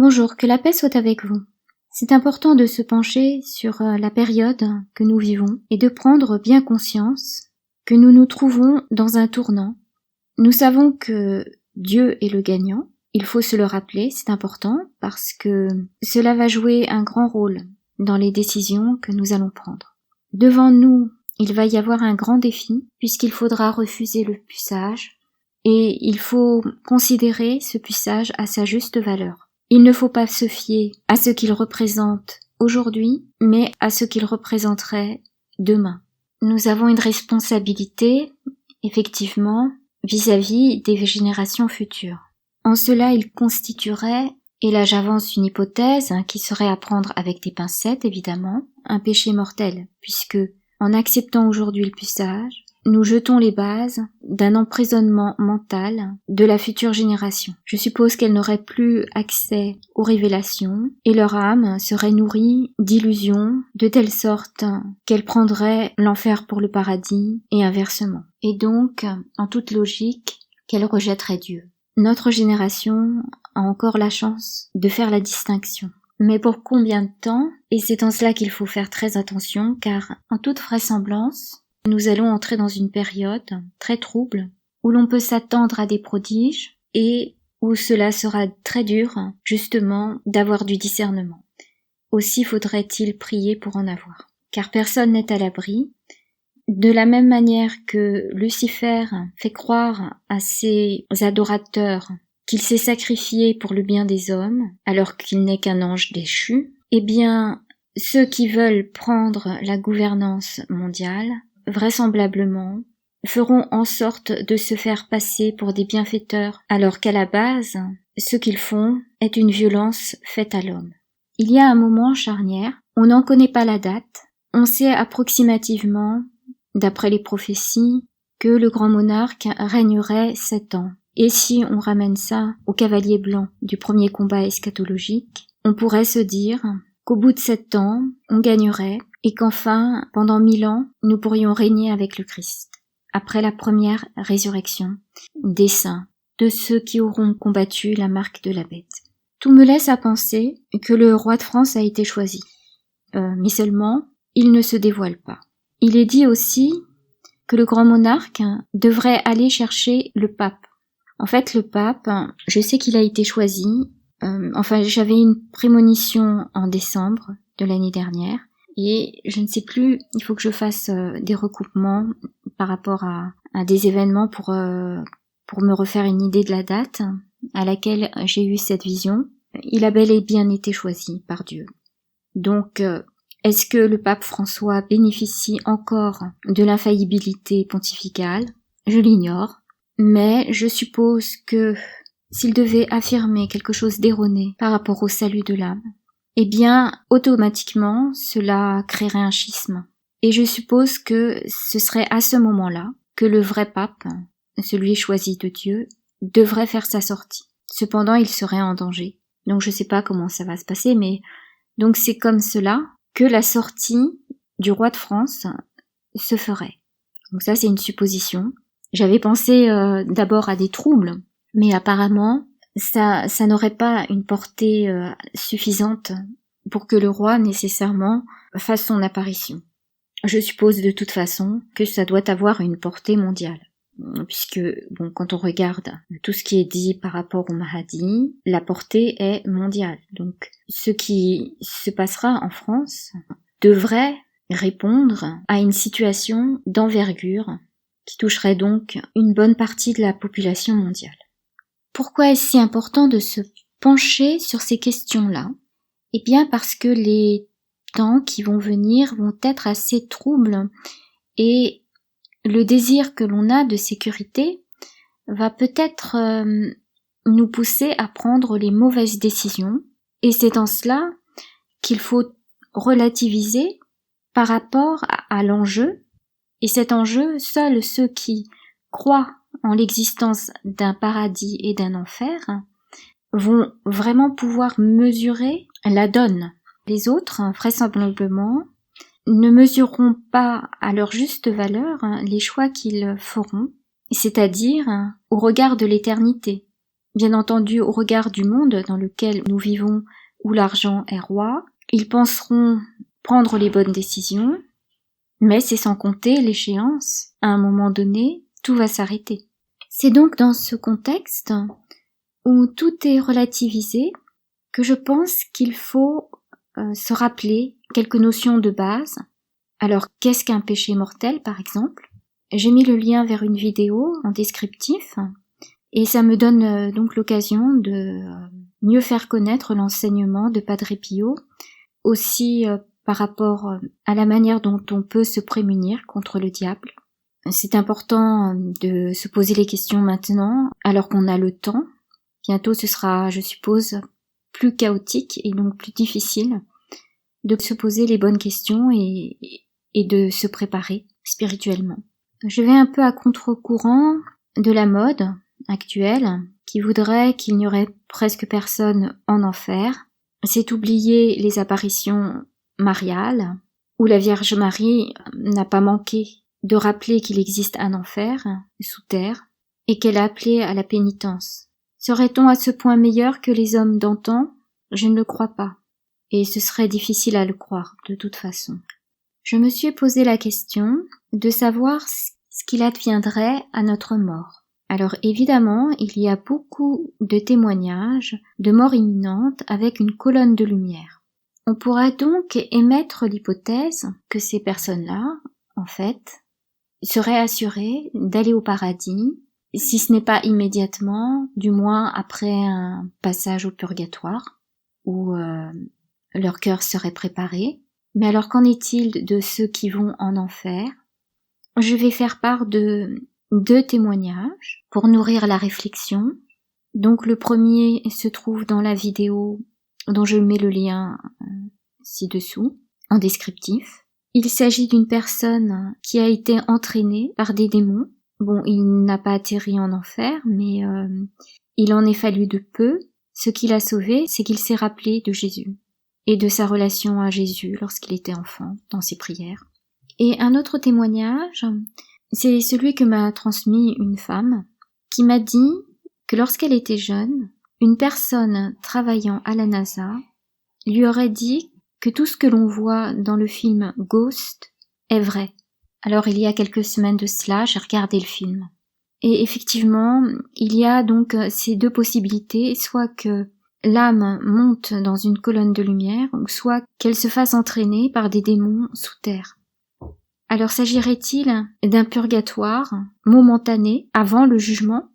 Bonjour, que la paix soit avec vous. C'est important de se pencher sur la période que nous vivons et de prendre bien conscience que nous nous trouvons dans un tournant. Nous savons que Dieu est le gagnant. Il faut se le rappeler, c'est important parce que cela va jouer un grand rôle dans les décisions que nous allons prendre. Devant nous, il va y avoir un grand défi puisqu'il faudra refuser le puçage et il faut considérer ce puçage à sa juste valeur. Il ne faut pas se fier à ce qu'il représente aujourd'hui, mais à ce qu'il représenterait demain. Nous avons une responsabilité, effectivement, vis-à-vis des générations futures. En cela, il constituerait, et là j'avance une hypothèse qui serait à prendre avec des pincettes évidemment, un péché mortel, puisque en acceptant aujourd'hui le puçage, nous jetons les bases d'un emprisonnement mental de la future génération. Je suppose qu'elle n'aurait plus accès aux révélations et leur âme serait nourrie d'illusions de telle sorte qu'elle prendrait l'enfer pour le paradis et inversement. Et donc, en toute logique, qu'elle rejetterait Dieu. Notre génération a encore la chance de faire la distinction. Mais pour combien de temps? Et c'est en cela qu'il faut faire très attention, car en toute vraisemblance, nous allons entrer dans une période très trouble où l'on peut s'attendre à des prodiges et où cela sera très dur, justement, d'avoir du discernement. Aussi faudrait-il prier pour en avoir, car personne n'est à l'abri. De la même manière que Lucifer fait croire à ses adorateurs qu'il s'est sacrifié pour le bien des hommes, alors qu'il n'est qu'un ange déchu, eh bien, ceux qui veulent prendre la gouvernance mondiale vraisemblablement, feront en sorte de se faire passer pour des bienfaiteurs, alors qu'à la base, ce qu'ils font est une violence faite à l'homme. Il y a un moment charnière, on n'en connaît pas la date, on sait approximativement, d'après les prophéties, que le grand monarque régnerait 7 ans. Et si on ramène ça au cavalier blanc du premier combat eschatologique, on pourrait se dire qu'au bout de 7 ans, on gagnerait, et qu'enfin, pendant 1000 ans, nous pourrions régner avec le Christ, après la première résurrection des saints, de ceux qui auront combattu la marque de la bête. Tout me laisse à penser que le roi de France a été choisi. Mais seulement, il ne se dévoile pas. Il est dit aussi que le grand monarque devrait aller chercher le pape. En fait, le pape, je sais qu'il a été choisi, j'avais une prémonition en décembre de l'année dernière, et je ne sais plus, il faut que je fasse des recoupements par rapport à des événements pour me refaire une idée de la date à laquelle j'ai eu cette vision. Il a bel et bien été choisi par Dieu. Donc, est-ce que le pape François bénéficie encore de l'infaillibilité pontificale? Je l'ignore, mais je suppose que s'il devait affirmer quelque chose d'erroné par rapport au salut de l'âme, eh bien, automatiquement, cela créerait un schisme. Et je suppose que ce serait à ce moment-là que le vrai pape, celui choisi de Dieu, devrait faire sa sortie. Cependant, il serait en danger. Donc je sais pas comment ça va se passer, mais donc c'est comme cela que la sortie du roi de France se ferait. Donc ça, c'est une supposition. J'avais pensé d'abord à des troubles, mais apparemment, ça n'aurait pas une portée suffisante pour que le roi nécessairement fasse son apparition. Je suppose de toute façon que ça doit avoir une portée mondiale, puisque quand on regarde tout ce qui est dit par rapport au Mahdi, la portée est mondiale. Donc ce qui se passera en France devrait répondre à une situation d'envergure qui toucherait donc une bonne partie de la population mondiale. Pourquoi est-ce si important de se pencher sur ces questions-là? Eh bien parce que les temps qui vont venir vont être assez troubles et le désir que l'on a de sécurité va peut-être nous pousser à prendre les mauvaises décisions, et c'est en cela qu'il faut relativiser par rapport à l'enjeu, et cet enjeu, seuls ceux qui croient en l'existence d'un paradis et d'un enfer vont vraiment pouvoir mesurer la donne. Les autres, vraisemblablement, ne mesureront pas à leur juste valeur les choix qu'ils feront, c'est-à-dire au regard de l'éternité. Bien entendu, au regard du monde dans lequel nous vivons, où l'argent est roi, ils penseront prendre les bonnes décisions, mais c'est sans compter l'échéance. À un moment donné, tout va s'arrêter. C'est donc dans ce contexte où tout est relativisé que je pense qu'il faut se rappeler quelques notions de base. Alors, qu'est-ce qu'un péché mortel, par exemple? J'ai mis le lien vers une vidéo en descriptif, et ça me donne donc l'occasion de mieux faire connaître l'enseignement de Padre Pio, aussi par rapport à la manière dont on peut se prémunir contre le diable. C'est important de se poser les questions maintenant, alors qu'on a le temps. Bientôt ce sera, je suppose, plus chaotique et donc plus difficile de se poser les bonnes questions et de se préparer spirituellement. Je vais un peu à contre-courant de la mode actuelle qui voudrait qu'il n'y aurait presque personne en enfer. C'est oublier les apparitions mariales où la Vierge Marie n'a pas manqué de rappeler qu'il existe un enfer sous terre et qu'elle a appelé à la pénitence. Serait-on à ce point meilleur que les hommes d'antan? Je ne le crois pas. Et ce serait difficile à le croire, de toute façon. Je me suis posé la question de savoir ce qu'il adviendrait à notre mort. Alors évidemment, il y a beaucoup de témoignages de mort imminente avec une colonne de lumière. On pourrait donc émettre l'hypothèse que ces personnes-là, en fait, seraient assurées d'aller au paradis, si ce n'est pas immédiatement, du moins après un passage au purgatoire, où leur cœur serait préparé. Mais alors qu'en est-il de ceux qui vont en enfer? Je vais faire part de 2 témoignages pour nourrir la réflexion. Donc le premier se trouve dans la vidéo dont je mets le lien ci-dessous, en descriptif. Il s'agit d'une personne qui a été entraînée par des démons. Bon, il n'a pas atterri en enfer, mais il en est fallu de peu. Ce qui l'a sauvé, c'est qu'il s'est rappelé de Jésus et de sa relation à Jésus lorsqu'il était enfant, dans ses prières. Et un autre témoignage, c'est celui que m'a transmis une femme, qui m'a dit que lorsqu'elle était jeune, une personne travaillant à la NASA lui aurait dit que tout ce que l'on voit dans le film Ghost est vrai. Alors il y a quelques semaines de cela, j'ai regardé le film. Et effectivement, il y a donc ces 2 possibilités, soit que l'âme monte dans une colonne de lumière, ou soit qu'elle se fasse entraîner par des démons sous terre. Alors s'agirait-il d'un purgatoire momentané avant le jugement,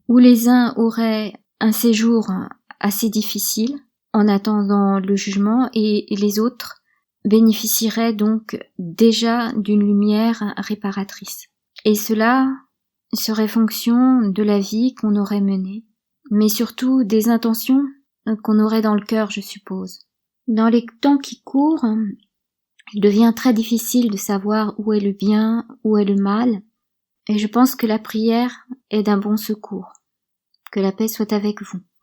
où les uns auraient un séjour assez difficile en attendant le jugement et les autres bénéficieraient donc déjà d'une lumière réparatrice. Et cela serait fonction de la vie qu'on aurait menée, mais surtout des intentions qu'on aurait dans le cœur, je suppose. Dans les temps qui courent, il devient très difficile de savoir où est le bien, où est le mal, et je pense que la prière est d'un bon secours. Que la paix soit avec vous.